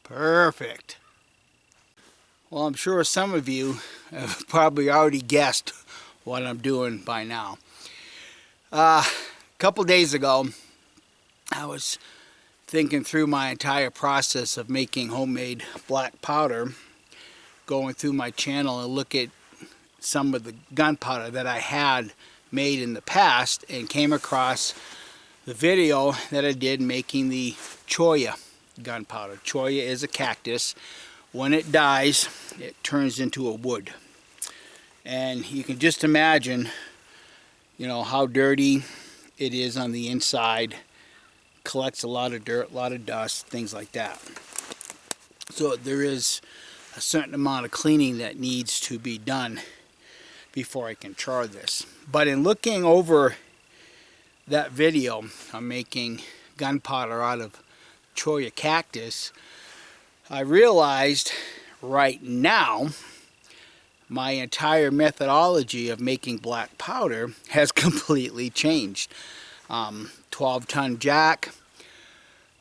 Perfect. Well, I'm sure some of you have probably already guessed what I'm doing by now. A couple days ago, I was thinking through my entire process of making homemade black powder, going through my channel and look at some of the gunpowder that I had made in the past, and came across the video that I did making the Cholla gunpowder. Cholla is a cactus. When it dies, it turns into a wood. And you can just imagine, how dirty it is on the inside. Collects a lot of dirt, a lot of dust, things like that. So there is a certain amount of cleaning that needs to be done before I can char this. But in looking over that video, I'm making gunpowder out of Cholla cactus, I realized right now my entire methodology of making black powder has completely changed. 12-ton jack.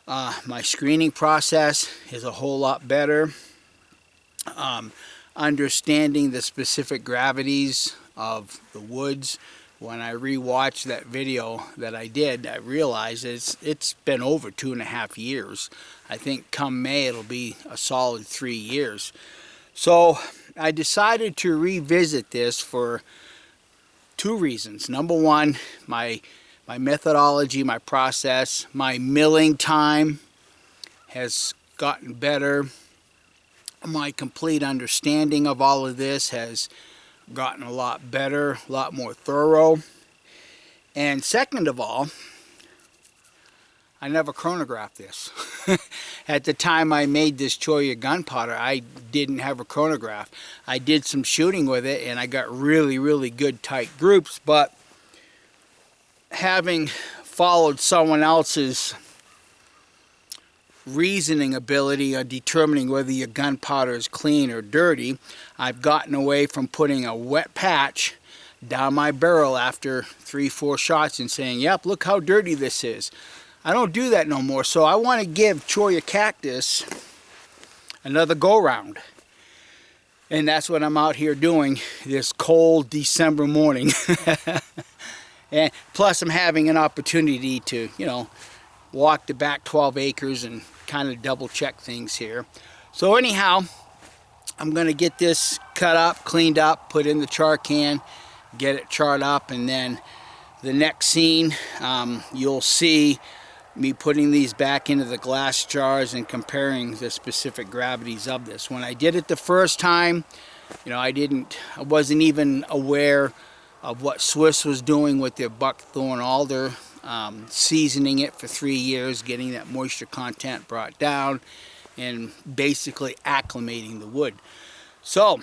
My screening process is a whole lot better. Understanding the specific gravities of the woods. When I rewatched that video that I did, I realized it's been over 2.5 years. I think come May it'll be a solid 3 years. So I decided to revisit this for two reasons. Number one, my methodology, my process, my milling time has gotten better. My complete understanding of all of this has gotten a lot better, a lot more thorough. And second of all, I never chronographed this. At the time I made this Cholla gunpowder, I didn't have a chronograph. I did some shooting with it and I got really, really good tight groups, but having followed someone else's reasoning ability on determining whether your gunpowder is clean or dirty, I've gotten away from putting a wet patch down my barrel after 3-4 shots and saying, yep, look how dirty this is. I don't do that no more. So I want to give Cholla cactus another go round. And that's what I'm out here doing this cold December morning. And plus I'm having an opportunity to, walk the back 12 acres and kind of double check things here. So anyhow, I'm going to get this cut up, cleaned up, put in the char can, get it charred up, and then the next scene, you'll see me putting these back into the glass jars and comparing the specific gravities of this. When I did it the first time, I wasn't even aware of what Swiss was doing with their buckthorn alder, seasoning it for 3 years, getting that moisture content brought down, and basically acclimating the wood. So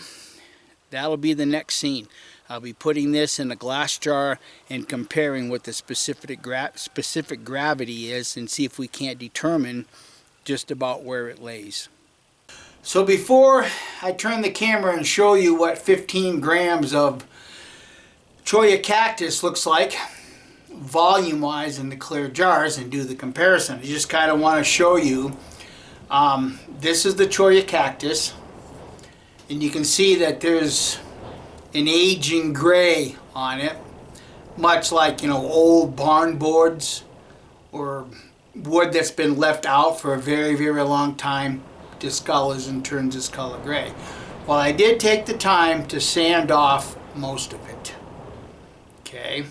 that'll be the next scene. I'll be putting this in a glass jar and comparing what the specific gravity is and see if we can't determine just about where it lays. So before I turn the camera and show you what 15 grams of Cholla cactus looks like volume wise in the clear jars and do the comparison, I just kind of want to show you this is the Cholla cactus, and you can see that there's an aging gray on it, much like old barn boards or wood that's been left out for a very, very long time discolors and turns its color gray. Well, I did take the time to sand off most of it. Okay.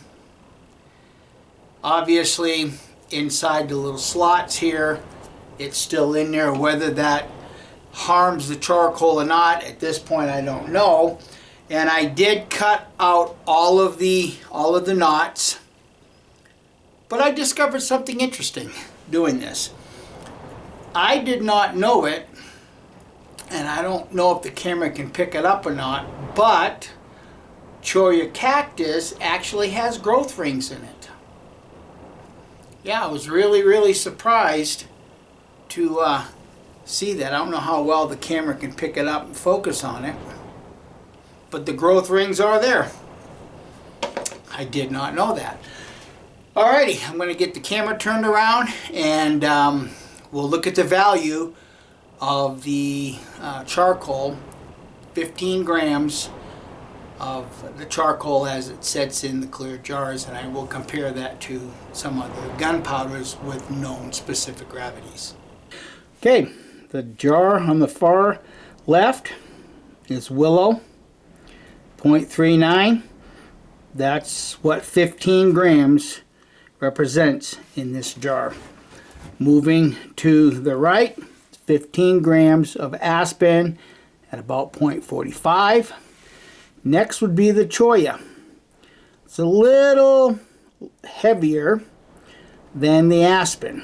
Obviously, inside the little slots here, it's still in there. Whether that harms the charcoal or not, at this point, I don't know. And I did cut out all of the knots. But I discovered something interesting doing this. I did not know it, and I don't know if the camera can pick it up or not, but Cholla cactus actually has growth rings in it. Yeah, I was really, really surprised to see that. I don't know how well the camera can pick it up and focus on it, but the growth rings are there. I did not know that. Alrighty, I'm going to get the camera turned around and we'll look at the value of the charcoal, 15 grams of the charcoal as it sets in the clear jars, and I will compare that to some other gunpowders with known specific gravities. Okay, the jar on the far left is willow, 0.39. That's what 15 grams represents in this jar. Moving to the right, 15 grams of aspen at about 0.45. Next would be the Cholla. It's a little heavier than the aspen.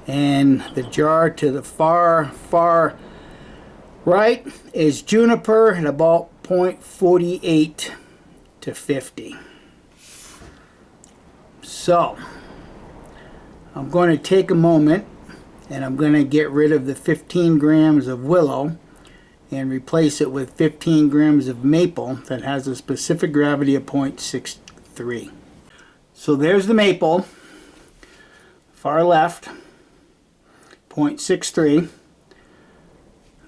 And the jar to the far right is juniper at about 0.48 to 50. So I'm going to take a moment and I'm going to get rid of the 15 grams of willow and replace it with 15 grams of maple that has a specific gravity of 0.63. So there's the maple, far left, 0.63.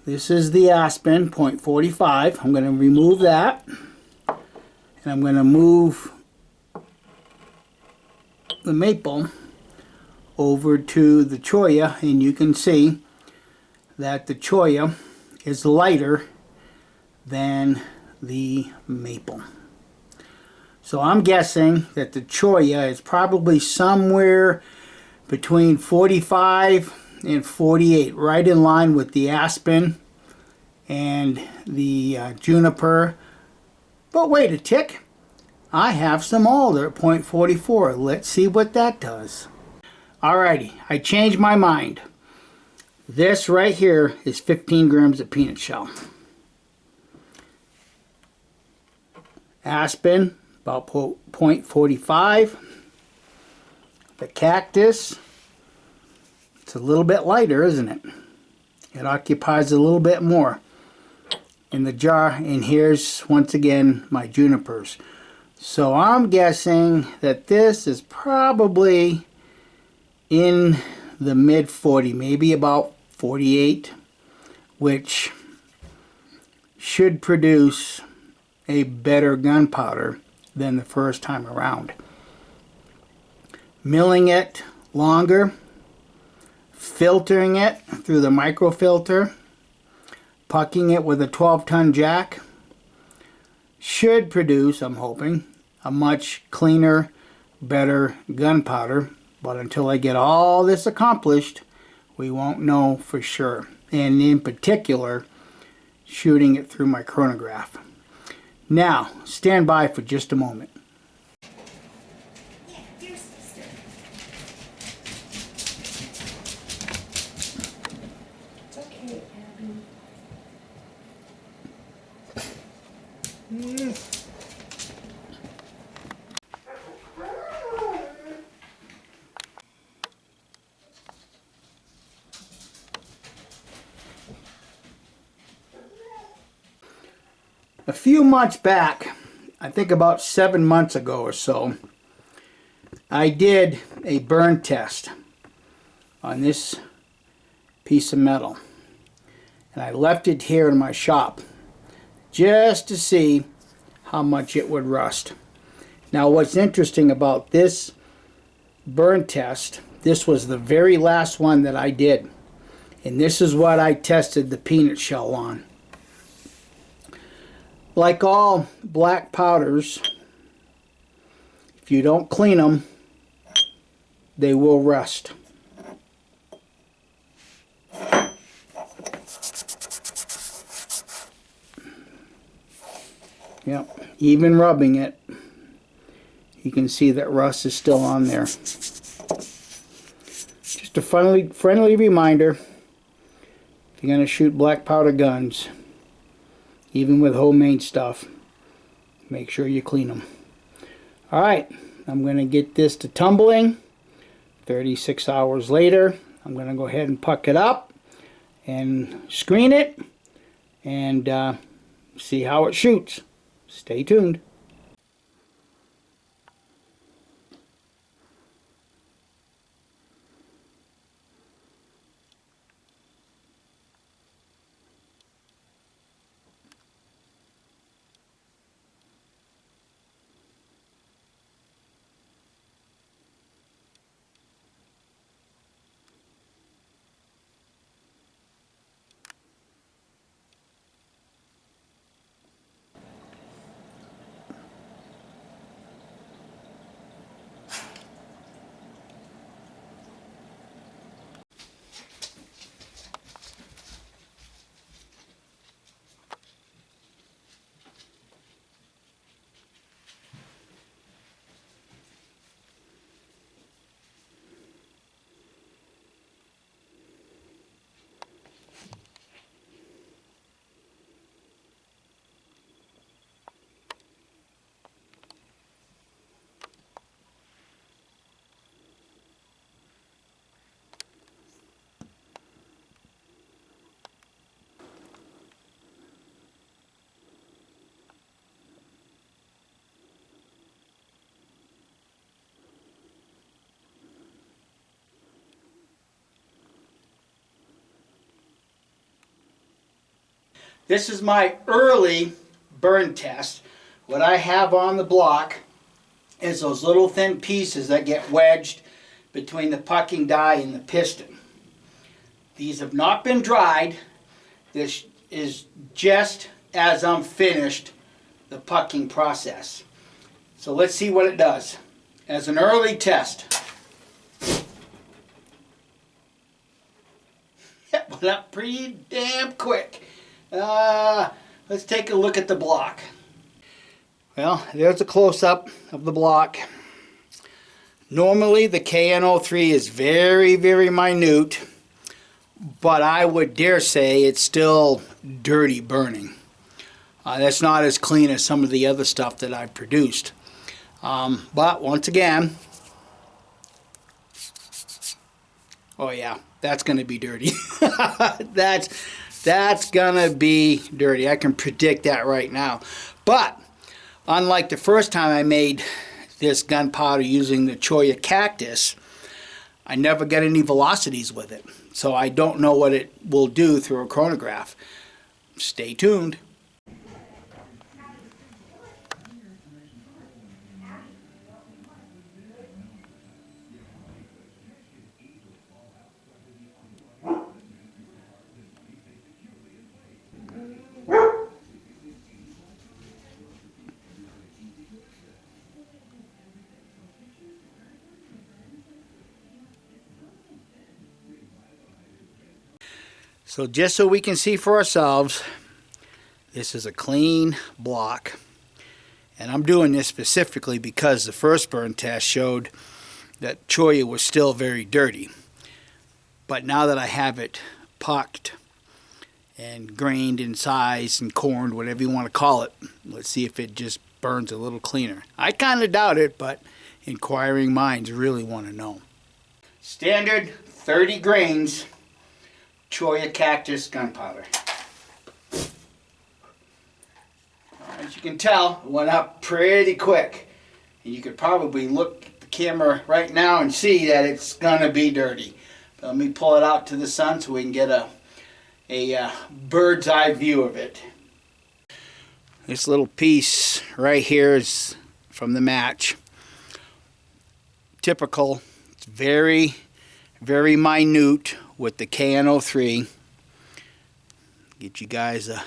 This is the aspen, 0.45. I'm going to remove that, and I'm going to move the maple over to the Cholla, and you can see that the Cholla is lighter than the maple. So I'm guessing that the Cholla is probably somewhere between 45 and 48, right in line with the aspen and the juniper. But wait a tick, I have some alder at 0.44. Let's see what that does. Alrighty, I changed my mind. This right here is 15 grams of peanut shell. Aspen, about 0.45. The cactus, it's a little bit lighter, isn't it? It occupies a little bit more in the jar. And here's, once again, my junipers. So I'm guessing that this is probably in the mid 40, maybe about 48, which should produce a better gunpowder than the first time around. Milling it longer, filtering it through the microfilter, pucking it with a 12-ton jack should produce, I'm hoping, a much cleaner, better gunpowder. But until I get all this accomplished, we won't know for sure. And in particular, shooting it through my chronograph. Now, stand by for just a moment. It's okay, Abby. A few months back, I think about 7 months ago or so, I did a burn test on this piece of metal. And I left it here in my shop just to see how much it would rust. Now what's interesting about this burn test, this was the very last one that I did. And this is what I tested the peanut shell on. Like all black powders, if you don't clean them, they will rust. Yep, even rubbing it, you can see that rust is still on there. Just a friendly reminder, if you're going to shoot black powder guns, even with homemade stuff, make sure you clean them. Alright, I'm going to get this to tumbling. 36 hours later, I'm going to go ahead and puck it up and screen it and see how it shoots. Stay tuned. This is my early burn test. What I have on the block is those little thin pieces that get wedged between the pucking die and the piston. These have not been dried. This is just as I'm finished the pucking process. So let's see what it does. As an early test. It went up pretty damn quick. Let's take a look at the block. Well, there's a close-up of the block. Normally the KN03 is very, very minute, but I would dare say it's still dirty burning. That's not as clean as some of the other stuff that I've produced. But once again, oh yeah, that's going to be dirty. That's going to be dirty. I can predict that right now. But unlike the first time I made this gunpowder using the Cholla cactus, I never got any velocities with it. So I don't know what it will do through a chronograph. Stay tuned. So just so we can see for ourselves, this is a clean block. And I'm doing this specifically because the first burn test showed that Cholla was still very dirty. But now that I have it pucked and grained in size and corned, whatever you want to call it, let's see if it just burns a little cleaner. I kind of doubt it, but inquiring minds really want to know. Standard 30 grains Cholla cactus gunpowder. As you can tell, it went up pretty quick. And you could probably look at the camera right now and see that it's gonna be dirty. But let me pull it out to the sun so we can get a bird's eye view of it. This little piece right here is from the match. Typical. It's very, very minute with the KN03. Get you guys a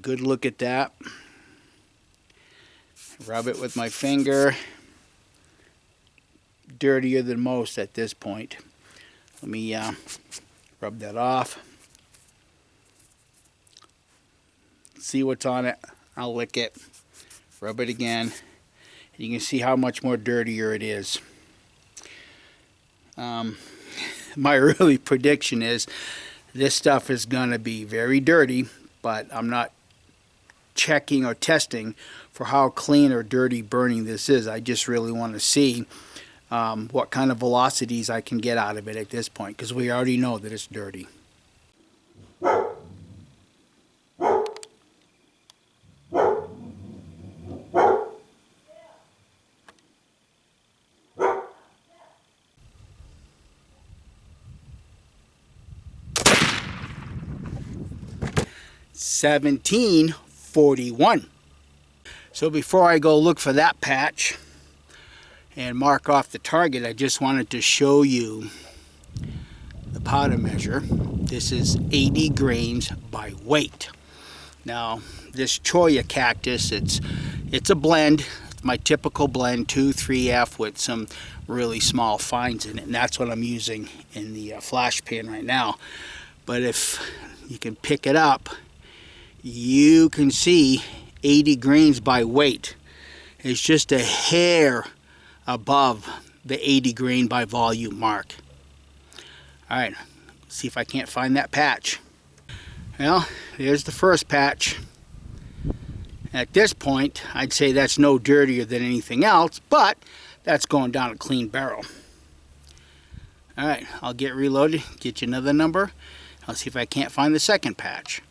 good look at that. Rub it with my finger. Dirtier than most at this point. Let me rub that off. See what's on it. I'll lick it. Rub it again. You can see how much more dirtier it is. My early prediction is this stuff is going to be very dirty, but I'm not checking or testing for how clean or dirty burning this is. I just really want to see what kind of velocities I can get out of it at this point, because we already know that it's dirty. $17.41. So before I go look for that patch and mark off the target, I just wanted to show you the powder measure. This is 80 grains by weight. Now this Cholla cactus, it's a blend. It's my typical blend, 2,3F with some really small fines in it, and that's what I'm using in the flash pan right now. But if you can pick it up, you can see 80 grains by weight. It's just a hair above the 80 grain by volume mark. Alright, see if I can't find that patch. Well, there's the first patch. At this point, I'd say that's no dirtier than anything else, but that's going down a clean barrel. Alright, I'll get reloaded, get you another number. I'll see if I can't find the second patch.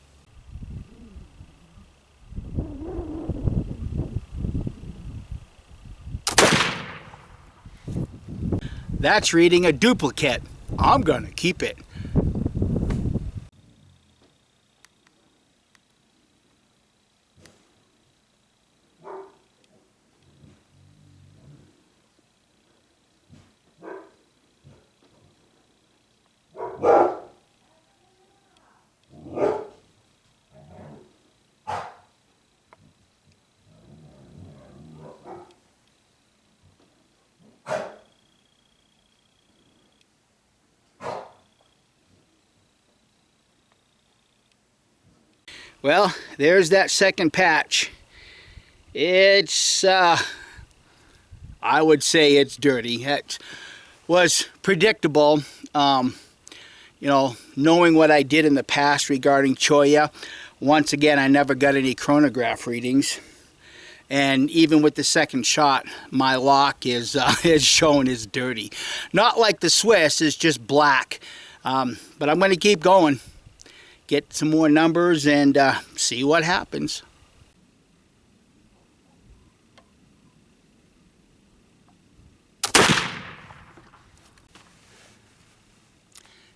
That's reading a duplicate. I'm gonna keep it. Well, there's that second patch. It's, I would say it's dirty. It was predictable. You know, knowing what I did in the past regarding Cholla, once again, I never got any chronograph readings. And even with the second shot, my lock is shown as dirty. Not like the Swiss, it's just black. But I'm going to keep going. Get some more numbers and see what happens.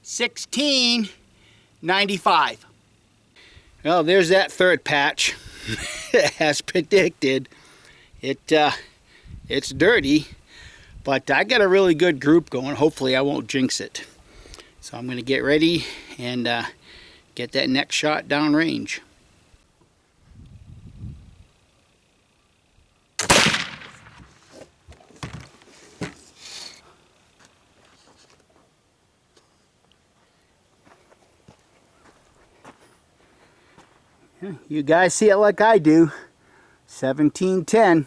$16.95. Well, there's that third patch. As predicted, it's dirty, but I got a really good group going. Hopefully I won't jinx it. So I'm going to get ready and get that next shot downrange. You guys see it like I do. 1710.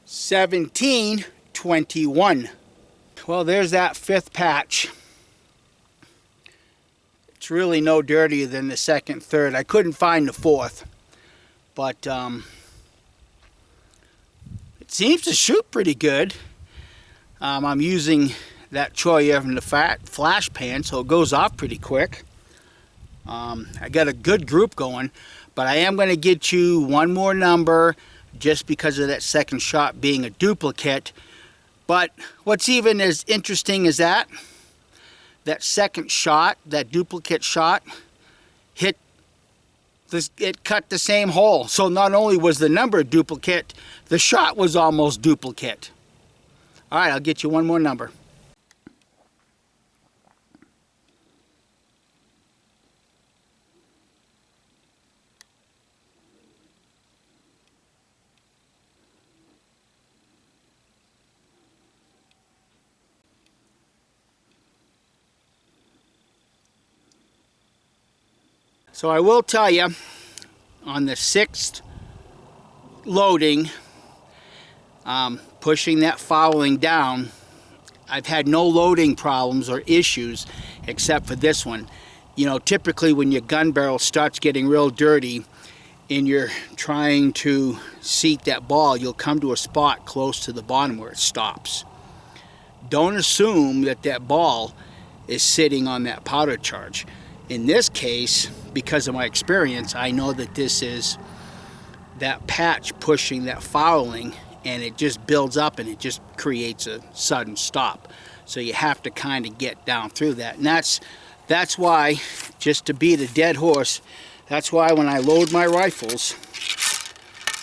$17.21. Well, there's that fifth patch. It's really no dirtier than the second, third. I couldn't find the fourth, but it seems to shoot pretty good. I'm using that Cholla from the flash pan, so it goes off pretty quick. I got a good group going, but I am going to get you one more number just because of that second shot being a duplicate. But what's even as interesting as that second shot, that duplicate shot, hit this, it cut the same hole. So not only was the number duplicate, the shot was almost duplicate. All right, I'll get you one more number. So I will tell you, on the sixth loading, pushing that fouling down, I've had no loading problems or issues except for this one. You know, typically when your gun barrel starts getting real dirty and you're trying to seat that ball, you'll come to a spot close to the bottom where it stops. Don't assume that that ball is sitting on that powder charge. In this case, because of my experience, I know that this is that patch pushing that fouling, and it just builds up and it just creates a sudden stop. So you have to kind of get down through that. And that's why, just to beat a dead horse, that's why when I load my rifles,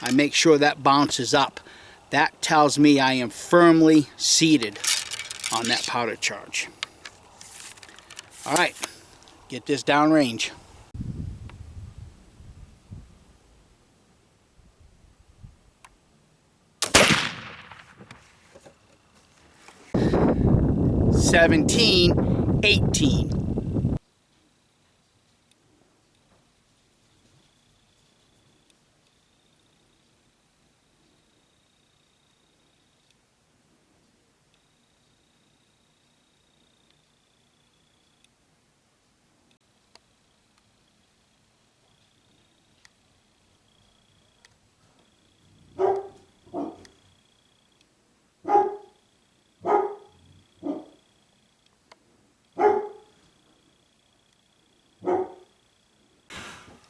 I make sure that bounces up. That tells me I am firmly seated on that powder charge. All right, get this downrange. $17.18.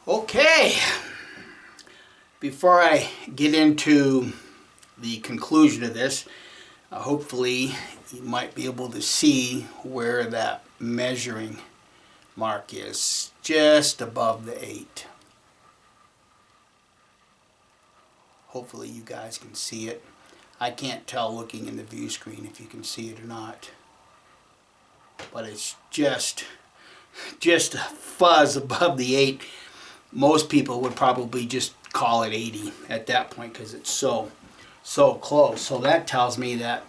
Okay, before I get into the conclusion of this, hopefully you might be able to see where that measuring mark is, just above the 8. Hopefully you guys can see it. I can't tell looking in the view screen if you can see it or not, but it's just a fuzz above the 8. Most people would probably just call it 80 at that point because it's so close. So that tells me that,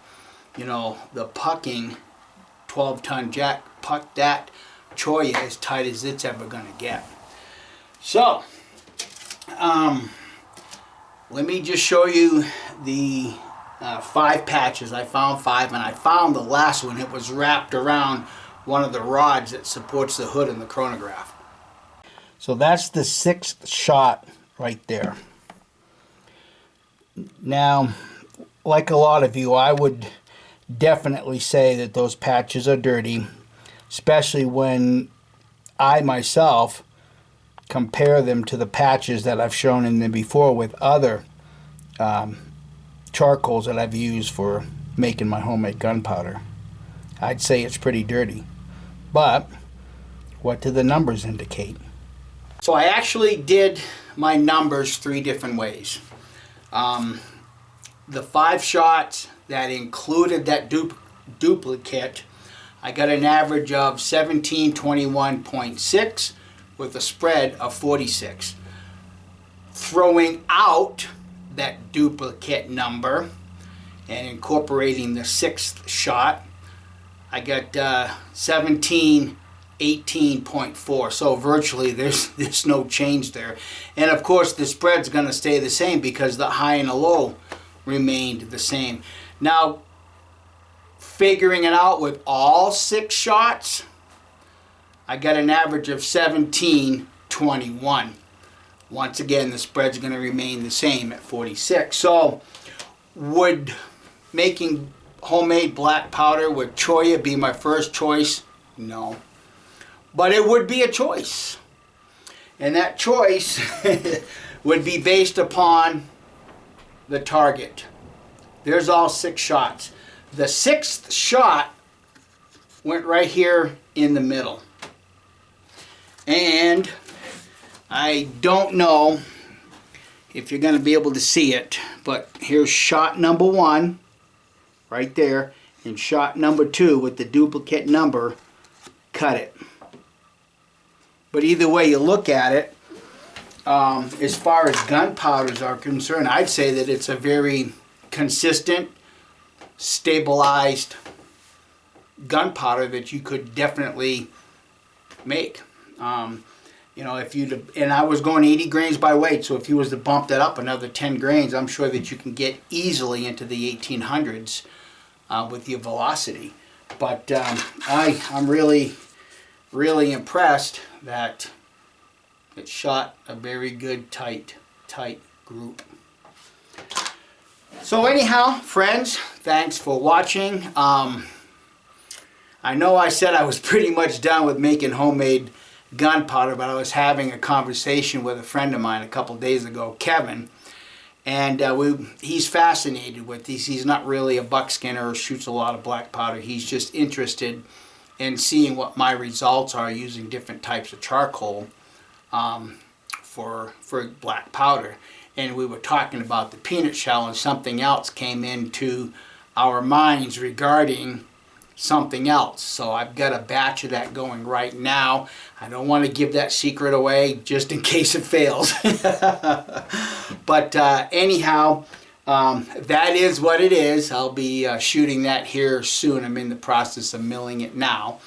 you know, the pucking 12-ton jack, puck that Cholla as tight as it's ever going to get. So, let me just show you the 5 patches. I found 5, and I found the last one. It was wrapped around one of the rods that supports the hood in the chronograph. So that's the 6th shot right there. Now, like a lot of you, I would definitely say that those patches are dirty, especially when I myself compare them to the patches that I've shown in them before with other charcoals that I've used for making my homemade gunpowder. I'd say it's pretty dirty. But what do the numbers indicate? So I actually did my numbers 3 different ways. The 5 shots that included that duplicate, I got an average of 1721.6 with a spread of 46. Throwing out that duplicate number and incorporating the 6th shot, I got 1718.4. So virtually there's no change there. And of course the spread's going to stay the same because the high and the low remained the same. Now, figuring it out with all 6 shots, I got an average of 1721. Once again, the spread's going to remain the same at 46. So, would making homemade black powder with Cholla be my first choice? No. But it would be a choice. And that choice would be based upon the target. There's all 6 shots. The 6th shot went right here in the middle. And I don't know if you're going to be able to see it, but here's shot number 1 right there, and shot number 2 with the duplicate number cut it. But either way you look at it, as far as gunpowders are concerned, I'd say that it's a very consistent, stabilized gunpowder that you could definitely make. You know, if you, and I was going 80 grains by weight, so if you was to bump that up another 10 grains, I'm sure that you can get easily into the 1800s with your velocity. But I'm really impressed that it shot a very good tight group. So anyhow, friends, thanks for watching. I know I said I was pretty much done with making homemade gunpowder, but I was having a conversation with a friend of mine a couple days ago, Kevin, and he's fascinated with these. He's not really a buckskinner or shoots a lot of black powder. He's just interested in seeing what my results are using different types of charcoal for black powder. And we were talking about the peanut shell, and something else came into our minds regarding something else. So I've got a batch of that going right now. I don't want to give that secret away just in case it fails. But anyhow, that is what it is. I'll be shooting that here soon. I'm in the process of milling it now.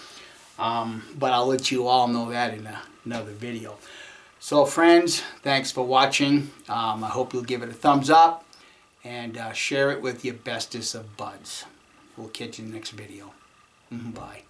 But I'll let you all know that in another video. So friends, thanks for watching. I hope you'll give it a thumbs up and share it with your bestest of buds. We'll catch you in the next video. Bye.